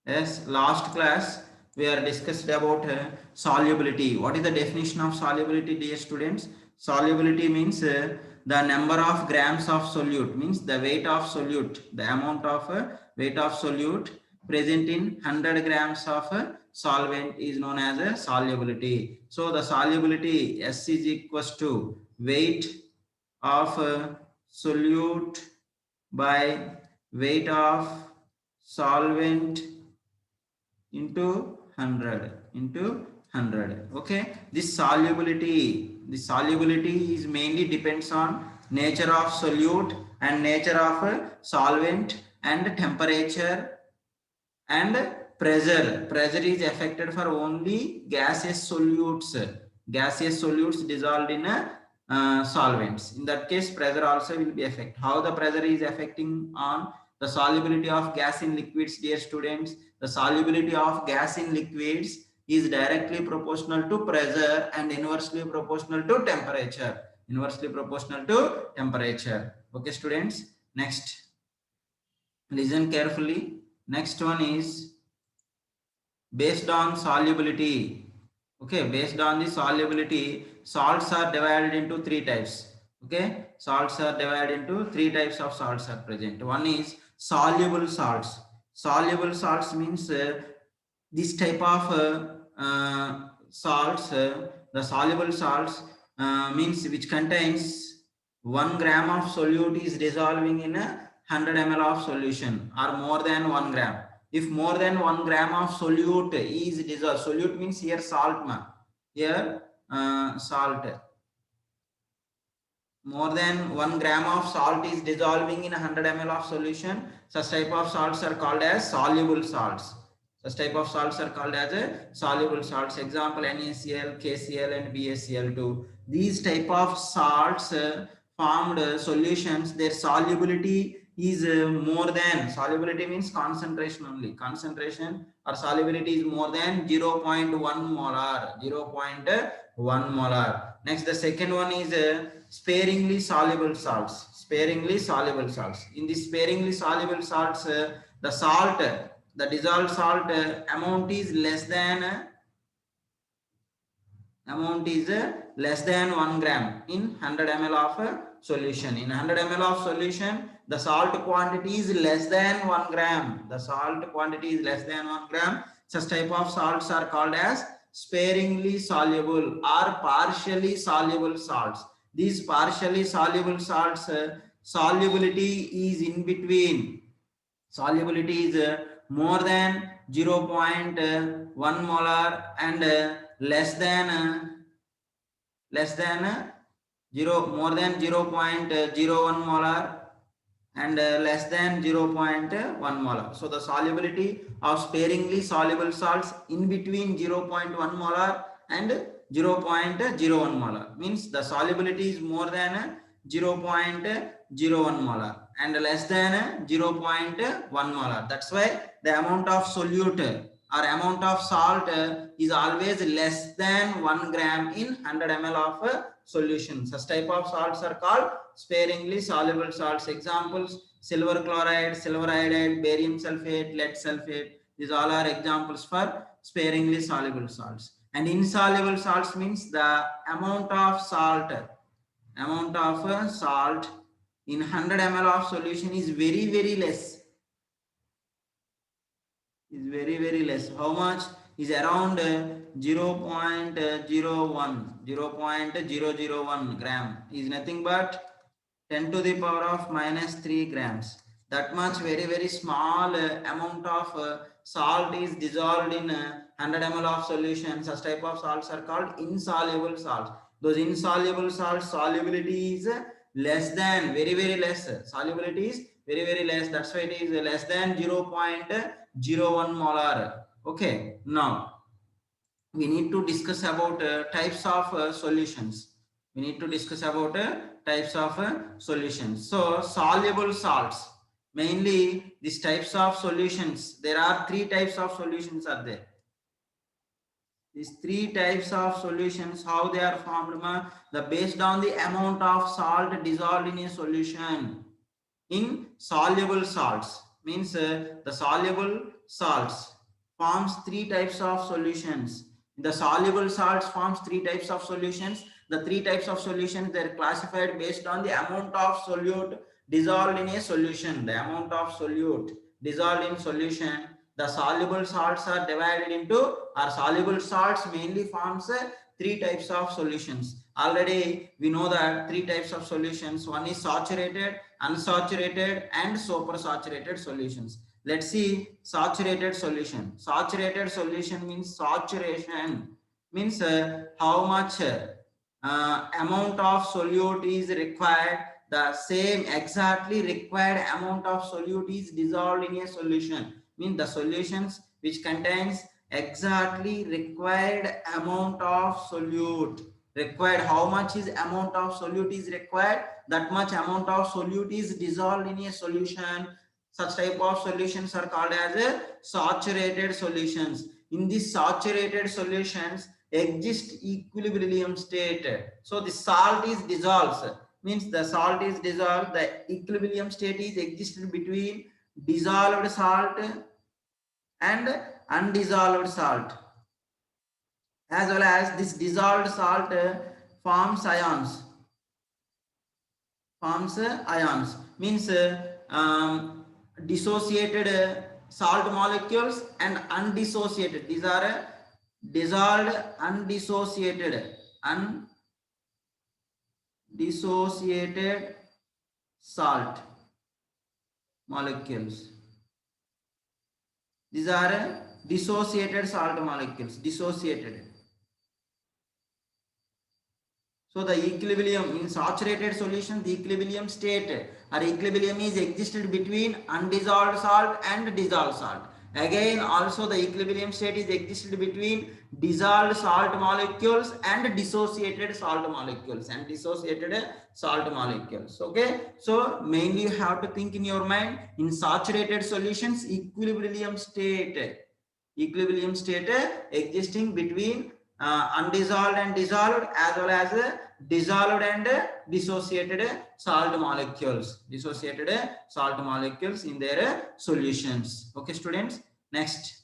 Yes, last class we are discussed about solubility. What is the definition of solubility, dear students? Solubility means the number of grams of solute, means the weight of solute, the amount of weight of solute present in 100 grams of solvent is known as solubility. So the solubility S is equals to weight of solute by weight of solvent into 100 into 100. Okay, this solubility is mainly depends on nature of solute and nature of solvent and temperature and pressure is affected for only gaseous solutes dissolved in solvents. In that case pressure also will be affected. How the pressure is affecting on the solubility of gas in liquids, dear students? The solubility of gas in liquids is directly proportional to pressure and inversely proportional to temperature. Okay students, next listen carefully. Next one is based on solubility. Okay, based on the solubility, salts are divided into three types. Okay, salts are divided into three types of salts are present. One is soluble salts. Soluble salts means this type of salts, the soluble salts means which contains 1 gram of solute is dissolving in a 100 ml of solution or more than 1 gram. If more than 1 gram of solute is dissolved, solute means here salt, here salt, more than 1 gram of salt is dissolving in 100 ml of solution, such type of salts are called as soluble salts. Such type of salts are called as soluble salts. Example NaCl, KCl and BaCl2. These type of salts formed solutions, their solubility is more than, solubility means concentration only, concentration or solubility is more than 0.1 molar, 0.1 molar. Next the second one is sparingly soluble salts. Sparingly soluble salts. In the sparingly soluble salts, the salt, the dissolved salt amount is less than 1 gram in 100 ml of solution. In 100 ml of solution, the salt quantity is less than 1 gram. The salt quantity is less than 1 gram. Such type of salts are called as sparingly soluble or partially soluble salts. These partially soluble salts, solubility is in between. Solubility is more than 0.1 molar and less than 0, more than 0.01 molar and less than 0.1 molar. So the solubility of sparingly soluble salts in between 0.1 molar and 0.01 molar means the solubility is more than 0.01 molar and less than 0.1 molar. That's why the amount of solute or amount of salt is always less than 1 gram in 100 ml of solution. Such type of salts are called sparingly soluble salts. Examples: silver chloride, silver iodide, barium sulfate, lead sulfate. These all are examples for sparingly soluble salts. And insoluble salts means the amount of salt in 100 ml of solution is very less, is very less. How much? Is around 0.001 gram, is nothing but 10 to the power of minus 3 grams. That much very small amount of salt is dissolved in 100 ml of solution. Such type of salts are called insoluble salts. Those insoluble salts solubility is less than, very less, solubility is very less. That's why it is less than 0.01 molar. Okay, now we need to discuss about types of solutions. We need to discuss about types of solutions. So soluble salts, mainly these types of solutions, there are three types of solutions are there. These three types of solutions, how they are formed, the based on the amount of salt dissolved in a solution. In soluble salts means the soluble salts forms three types of solutions. The soluble salts forms three types of solutions. The three types of solutions, they are classified based on the amount of solute dissolved in a solution. The amount of solute dissolved in solution. The soluble salts are divided into, or soluble salts mainly forms three types of solutions. Already we know that three types of solutions. One is saturated, unsaturated, and supersaturated solutions. Let's see saturated solution. Saturated solution means saturation means how much amount of solute is required. The same exactly required amount of solute is dissolved in a solution. Means the solutions which contains exactly required amount of solute. Required, how much is amount of solute is required, that much amount of solute is dissolved in a solution. Such type of solutions are called as a saturated solutions. In these saturated solutions exist equilibrium state. So the salt is dissolved, means the salt is dissolved, the equilibrium state is existed between dissolved salt and undissolved salt. As well as this dissolved salt forms ions. Forms ions means dissociated salt molecules and undissociated. These are dissolved undissociated salt molecules. These are dissociated salt molecules. Dissociated. So the equilibrium in saturated solution, the equilibrium state or equilibrium is existed between undissolved salt and dissolved salt. Again, also the equilibrium state is existed between dissolved salt molecules and dissociated salt molecules Okay, so mainly you have to think in your mind, in saturated solutions, equilibrium state existing between undissolved and dissolved, as well as dissolved and dissociated salt molecules in their solutions. Okay students, next,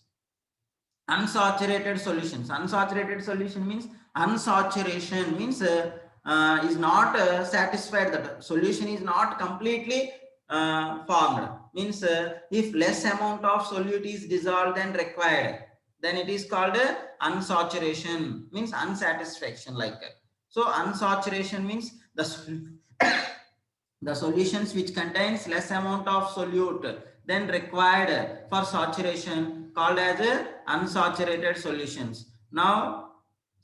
unsaturated solutions. Unsaturated solution means unsaturation means is not satisfied, that solution is not completely formed. Means if less amount of solute is dissolved than required, then it is called unsaturation, means unsatisfaction like that. So unsaturation means the solutions which contains less amount of solute than required for saturation called as unsaturated solutions. Now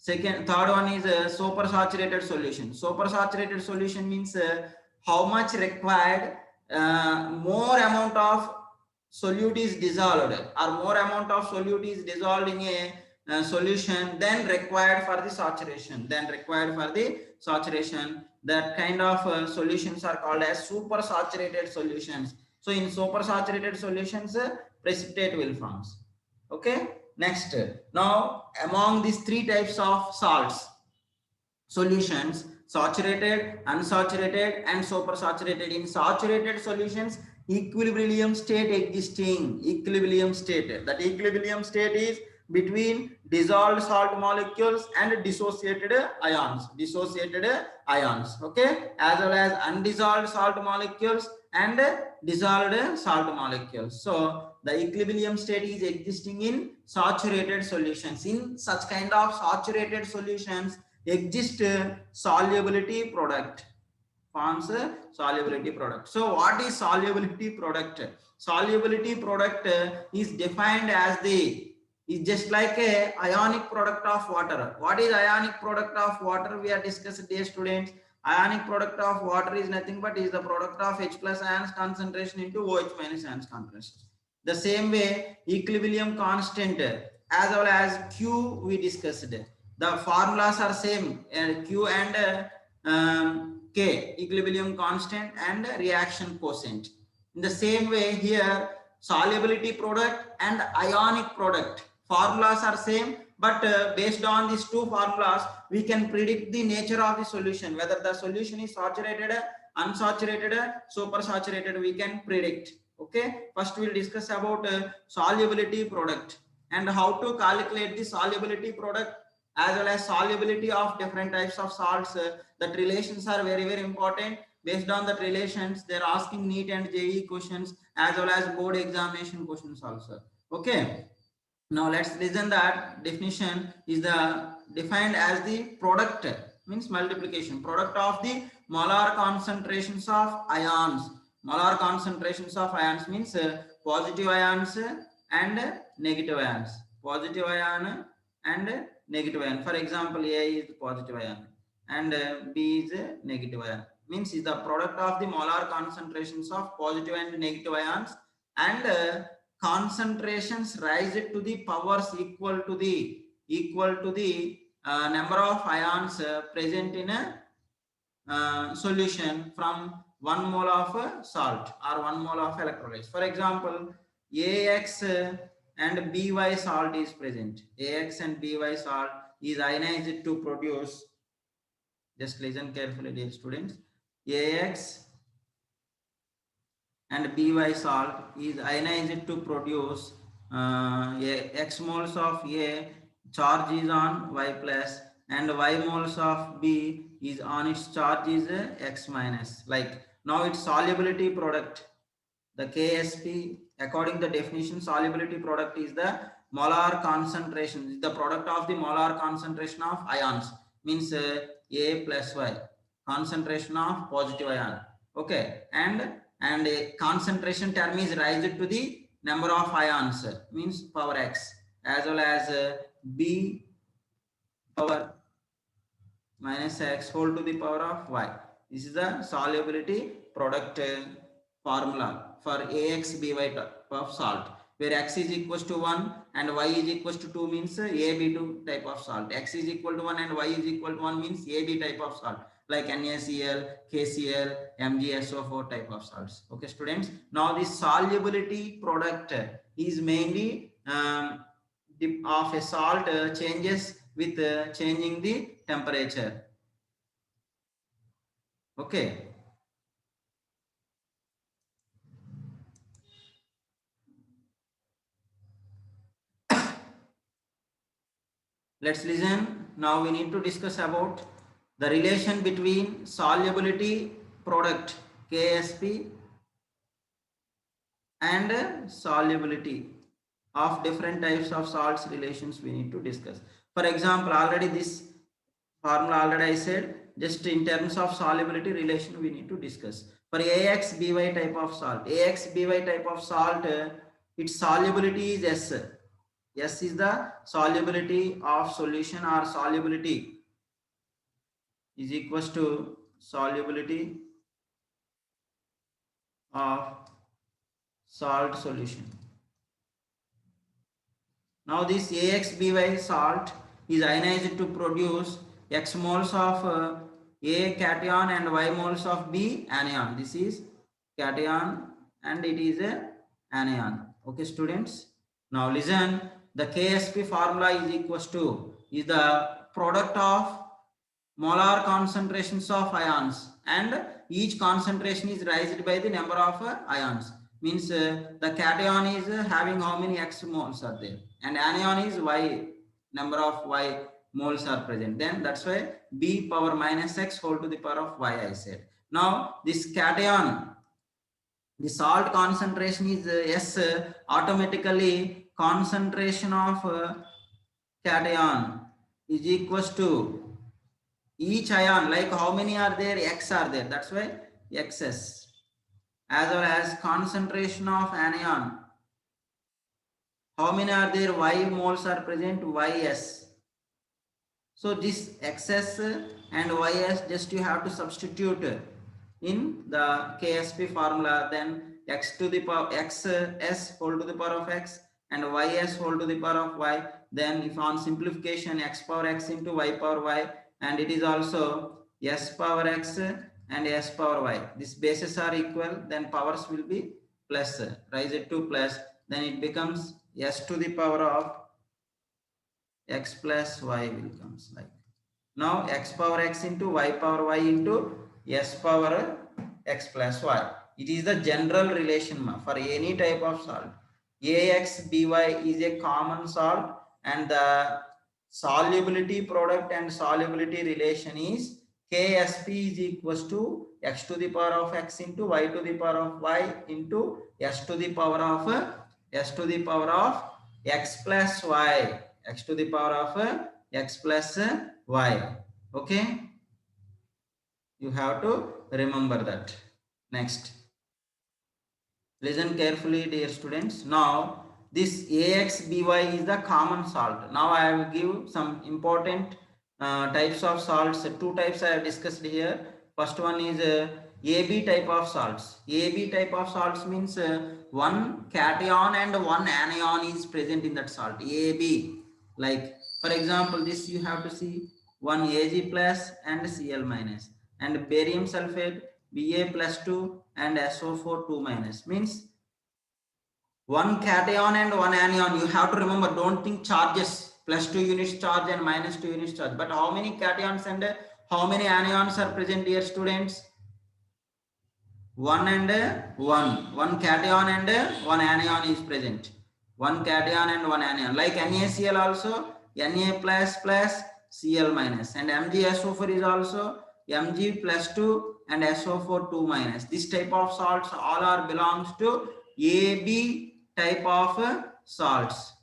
third one is supersaturated solution. Supersaturated solution means how much required, more amount of solute is dissolved, or more amount of solute is dissolved in a solution than required for the saturation. That kind of solutions are called as supersaturated solutions. So in supersaturated solutions, precipitate will forms. Okay, next, now among these three types of salts solutions, saturated, unsaturated, and supersaturated. In saturated solutions, equilibrium state existing. That equilibrium state is between dissolved salt molecules and dissociated ions. Okay, as well as undissolved salt molecules and dissolved salt molecules. So the equilibrium state is existing in saturated solutions. In such kind of saturated solutions exist solubility product, forms solubility product. So what is solubility product? Solubility product is defined as is just like a ionic product of water. What is ionic product of water? We are discussing, dear students. Ionic product of water is nothing but is the product of H plus ions concentration into OH minus ions concentration. The same way, equilibrium constant as well as Q we discussed. The formulas are same, Q and K, equilibrium constant and reaction quotient. In the same way here, solubility product and ionic product formulas are same, but based on these two formulas we can predict the nature of the solution, whether the solution is saturated, unsaturated, supersaturated, we can predict. Okay, first we will discuss about solubility product. and how to calculate the solubility product as well as solubility of different types of salts. That relations are very, very important. Based on that relations, they're asking NEET and JEE questions as well as board examination questions also. Okay. Now let's listen that definition is the defined as the product, means multiplication, product of the molar concentrations of ions. Molar concentrations of ions means positive ions and negative ions. Positive ion and negative ion. For example, A is positive ion and B is negative ion. Means is the product of the molar concentrations of positive and negative ions, and concentrations rise to the powers equal to the number of ions present in a solution from 1 mole of salt or 1 mole of electrolytes. For example, AX and BY salt is present. AX and BY salt is ionized to produce, just listen carefully dear students, AX and BY salt is ionized to produce X moles of A, charge is on Y plus, and Y moles of B is on its charge is X minus. Like now its solubility product, the KSP, according to the definition, solubility product is the molar concentration, is the product of the molar concentration of ions, means A plus Y, concentration of positive ion. Okay, and a concentration term is raised to the number of ions, means power X, as well as B power minus X whole to the power of Y. This is the solubility product formula for AX BY type of salt, where X is equals to 1 and Y is equals to 2 means AB2 type of salt. X is equal to 1 and Y is equal to 1 means AB type of salt, like NaCl, KCl, MgSO4 type of salts. Okay, students. Now this solubility product is mainly of a salt changes with changing the temperature. Okay. Let's listen. Now we need to discuss about the relation between solubility product KSP and solubility of different types of salts relations we need to discuss. For example, already this formula already I said, just in terms of solubility relation we need to discuss. For AX BY type of salt, AX BY type of salt, its solubility is S. S is the solubility of solution, or solubility is equals to solubility of salt solution. Now this AXBY salt is ionized to produce X moles of A cation and Y moles of B anion. This is cation and it is a anion. Okay, students. Now listen, the KSP formula is equals to, is the product of molar concentrations of ions, and each concentration is raised by the number of ions. Means the cation is having how many X moles are there, and anion is Y, number of Y moles are present. Then that's why B power minus X whole to the power of Y I said. Now this cation, the salt concentration is S, automatically concentration of cation is equals to each ion, like how many are there, X are there, that's why XS, as well as concentration of anion, how many are there, Y moles are present, YS. So this XS and YS, just you have to substitute in the KSP formula, then X to the power XS whole to the power of X and YS whole to the power of Y. Then if on simplification, X power X into Y power Y, and it is also S power X and S power Y. These bases are equal, then powers will be plus, raise it to plus, then it becomes S to the power of X plus Y will comes like. Now X power X into Y power Y into S power X plus Y. It is the general relation for any type of salt. AXBY is a common salt, and the solubility product and solubility relation is KSP is equals to x to the power of x into y to the power of y into s to the power of x plus y, x to the power of x plus y. Okay, you have to remember that. Next, listen carefully, dear students. Now this AXBY is the common salt. Now I will give some important types of salts. Two types I have discussed here. First one is AB type of salts. AB type of salts means one cation and one anion is present in that salt. AB, like for example, this you have to see one Ag plus and Cl minus, and barium sulfate Ba plus 2 and SO4 2 minus, means one cation and one anion. You have to remember, don't think charges, plus 2 units charge and minus 2 units charge, but how many cations and how many anions are present here, students? One and one cation and one anion is present. One cation and one anion, like NaCl also Na plus plus Cl minus, and MgSO4 is also Mg plus 2 and SO4 2 minus. This type of salts all are belongs to AB type of salts.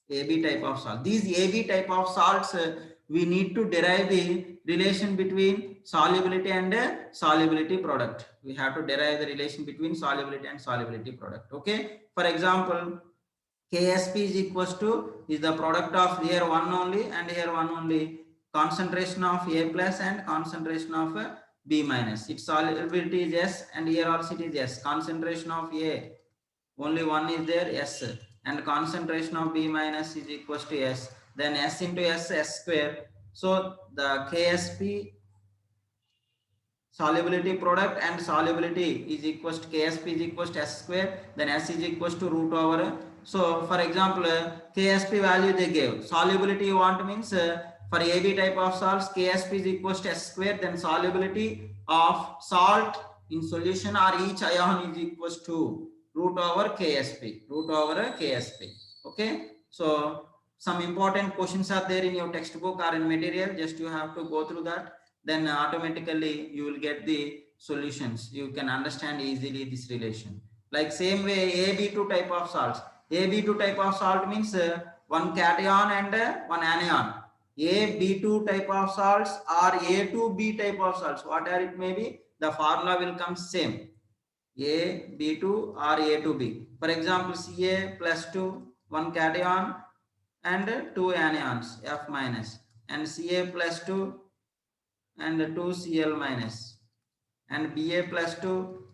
AB type of salt. These AB type of salts, we need to derive the relation between solubility and solubility product. We have to derive the relation between solubility and solubility product. Okay. For example, KSP is equals to is the product of here one only and here one only, concentration of A plus and concentration of B minus. Its solubility is S and here also it is S. Concentration of A only one is there, S, and concentration of B minus is equals to S, then S into S, S square. So the KSP solubility product and solubility is equals to KSP is equals to S square, then S is equals to root over. So for example, KSP value they gave, solubility you want means for AB type of salts KSP is equals to S square, then solubility of salt in solution or each ion is equals to root over KSP, okay. So some important questions are there in your textbook or in material, just you have to go through that, then automatically you will get the solutions. You can understand easily this relation. Like same way AB2 type of salts, AB2 type of salt means one cation and one anion. AB2 type of salts or A2B type of salts, whatever it may be, the formula will come same, A, B2 or A to B. For example, Ca plus 2, 1 cation and 2 anions, F minus, and Ca plus 2 and 2 Cl minus, and Ba plus 2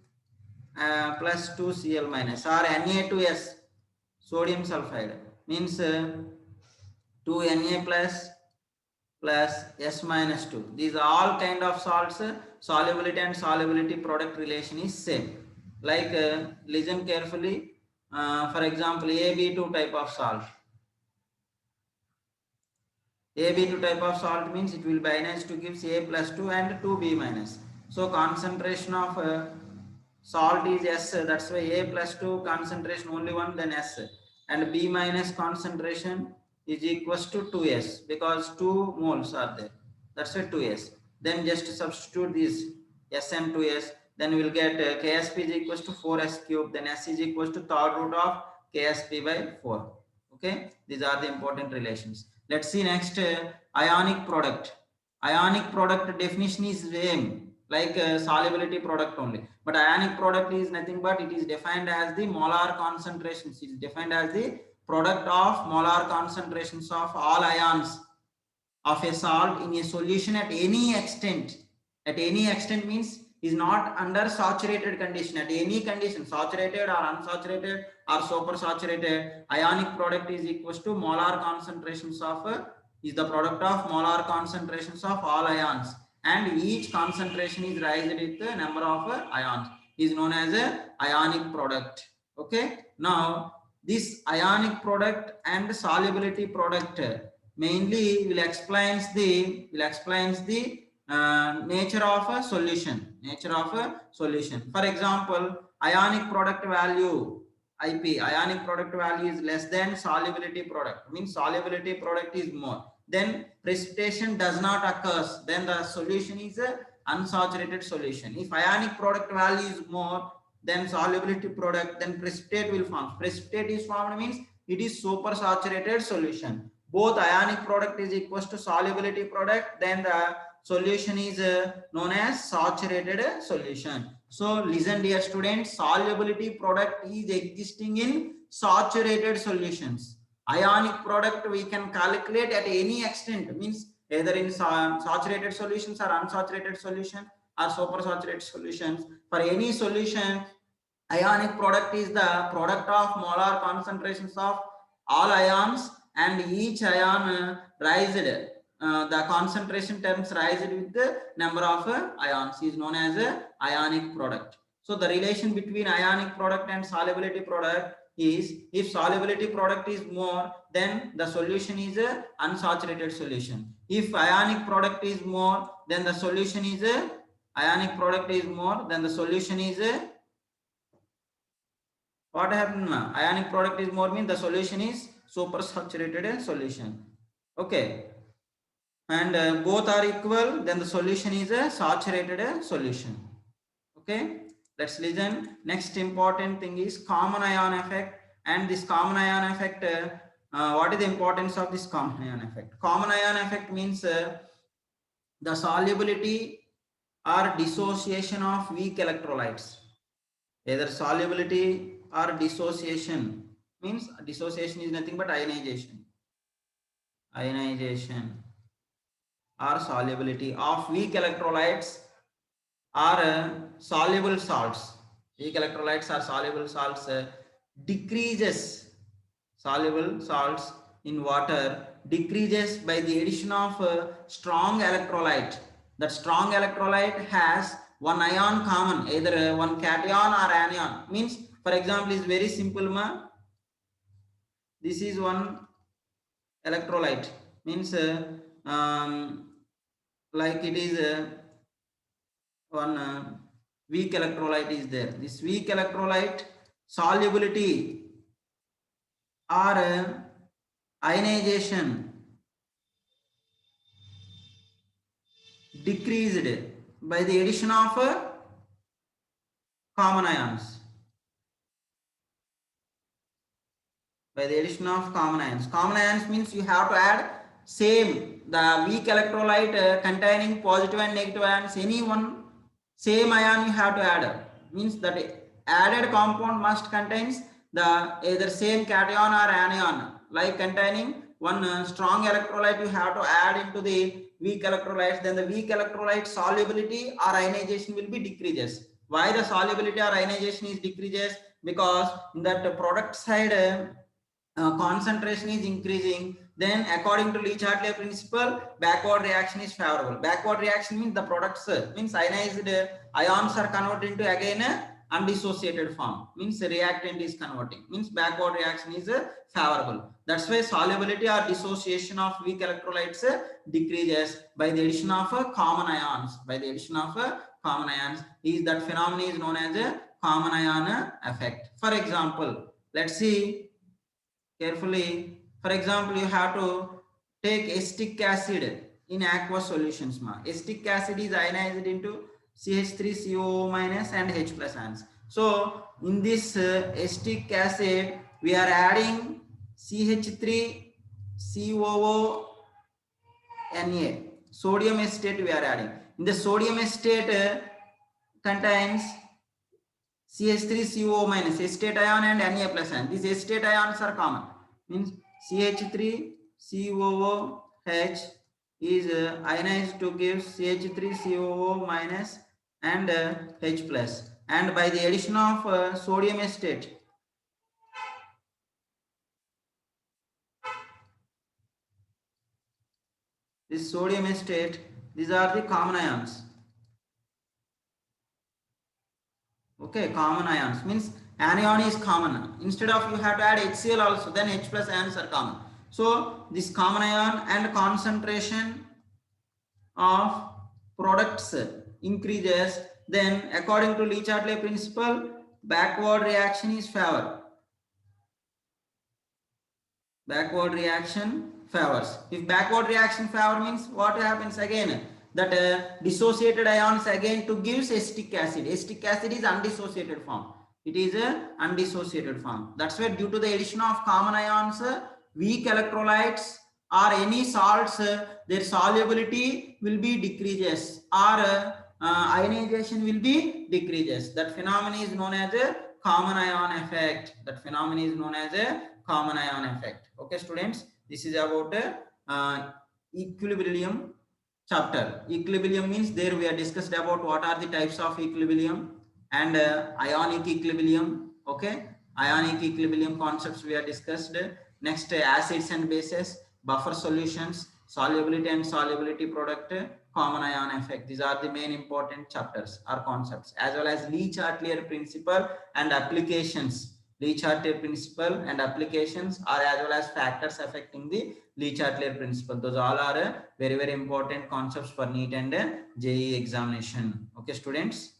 plus 2 Cl minus, or Na2S, sodium sulfide, means 2 Na plus S minus 2. These are all kind of salts, solubility and solubility product relation is same. Like listen carefully, for example, AB2 type of salt. AB2 type of salt means it will bionize to give A plus 2 and 2B minus. So concentration of salt is S, that's why A plus 2 concentration only one, then S, and B minus concentration is equals to 2S because 2 moles are there, that's why 2S. Then just substitute this S and 2S, then we will get KSP is equals to 4S cube, then S is equals to third root of KSP by 4. Okay, these are the important relations. Let's see next, ionic product. Ionic product definition is same like solubility product only, but ionic product is nothing but it is defined as the molar concentrations. It is defined as the product of molar concentrations of all ions of a salt in a solution at any extent. At any extent means is not under saturated condition. At any condition, saturated or unsaturated or supersaturated, ionic product is equals to molar concentrations of is the product of molar concentrations of all ions, and each concentration is raised with the number of ions, is known as a ionic product. Okay, now this ionic product and solubility product mainly will explains the nature of a solution. For example, ionic product value IP, ionic product value is less than solubility product, means solubility product is more, then precipitation does not occurs, then the solution is a unsaturated solution. If ionic product value is more than solubility product, then precipitate will form. Precipitate is formed means it is super saturated solution. Both ionic product is equals to solubility product, then the solution is known as saturated solution. So listen dear students, solubility product is existing in saturated solutions. Ionic product we can calculate at any extent, means either in saturated solutions or unsaturated solution or supersaturated solutions. For any solution, ionic product is the product of molar concentrations of all ions, and each ion raised, the concentration terms raised with the number of ions is known as a ionic product. So the relation between ionic product and solubility product is, if solubility product is more, then the solution is a unsaturated solution. If ionic product is more, then the solution is a ionic product is more, then the solution is a, what happened? Ionic product is more means the solution is supersaturated solution. Okay, and both are equal, then the solution is a saturated solution. Okay, let's listen. Next important thing is common ion effect, and this common ion effect, what is the importance of this common ion effect? Common ion effect means the solubility or dissociation of weak electrolytes. Either solubility or dissociation, means dissociation is nothing but ionization or solubility of weak electrolytes or soluble salts. Weak electrolytes or soluble salts decreases, soluble salts in water decreases by the addition of strong electrolyte. That strong electrolyte has one ion common, either one cation or anion. Means, for example, is very simple ma. This is one electrolyte, means like it is one weak electrolyte is there. This weak electrolyte solubility or ionization decreased by the addition of common ions. By the addition of common ions. Common ions means you have to add same, the weak electrolyte containing positive and negative ions, any one same ion you have to add. Means that added compound must contains the either same cation or anion. Like containing one strong electrolyte, you have to add into the weak electrolytes, then the weak electrolyte solubility or ionization will be decreases. Why the solubility or ionization is decreases? Because in that product side concentration is increasing, then according to Le-Chatelet principle, backward reaction is favorable. Backward reaction means the products means ionized ions are converted into again undissociated form, means reactant is converting, means backward reaction is favorable. That's why solubility or dissociation of weak electrolytes decreases by the addition of common ions. By the addition of common ions, is that phenomenon is known as a common ion effect. For example, let's see carefully. For example, you have to take acetic acid in aqueous solutions. Acetic acid is ionized into CH3COO minus and H plus ions. So in this acetic acid, we are adding CH3COO Na, sodium acetate we are adding. In the sodium acetate contains CH3COO minus acetate ion and Na plus ion. These acetate ions are common. Means CH3COOH is ionized to give CH3COO minus and H plus. And by the addition of sodium acetate, this sodium acetate, these are the common ions. Okay, common ions means anion is common. Instead of you have to add HCl also, then H plus ions are common. So this common ion and concentration of products increases, then according to Le-Chatelet principle, backward reaction is favored. Backward reaction favors. If backward reaction favor means what happens again? That dissociated ions again to gives acetic acid. Acetic acid is undissociated form. It is a undissociated form. That's why due to the addition of common ions, weak electrolytes or any salts, their solubility will be decreases or ionization will be decreases. That phenomenon is known as a common ion effect. That phenomenon is known as a common ion effect. Okay, students, this is about equilibrium chapter. Equilibrium means there we are discussed about what are the types of equilibrium and ionic equilibrium. Okay, ionic equilibrium concepts we are discussed. Next, acids and bases, buffer solutions, solubility and solubility product, common ion effect. These are the main important chapters or concepts, as well as Le-Chatelier principle and applications. Le-Chatelier principle and applications are as well as factors affecting the Le-Chatelier principle. Those all are very, very important concepts for NEET and JEE examination. Okay, students.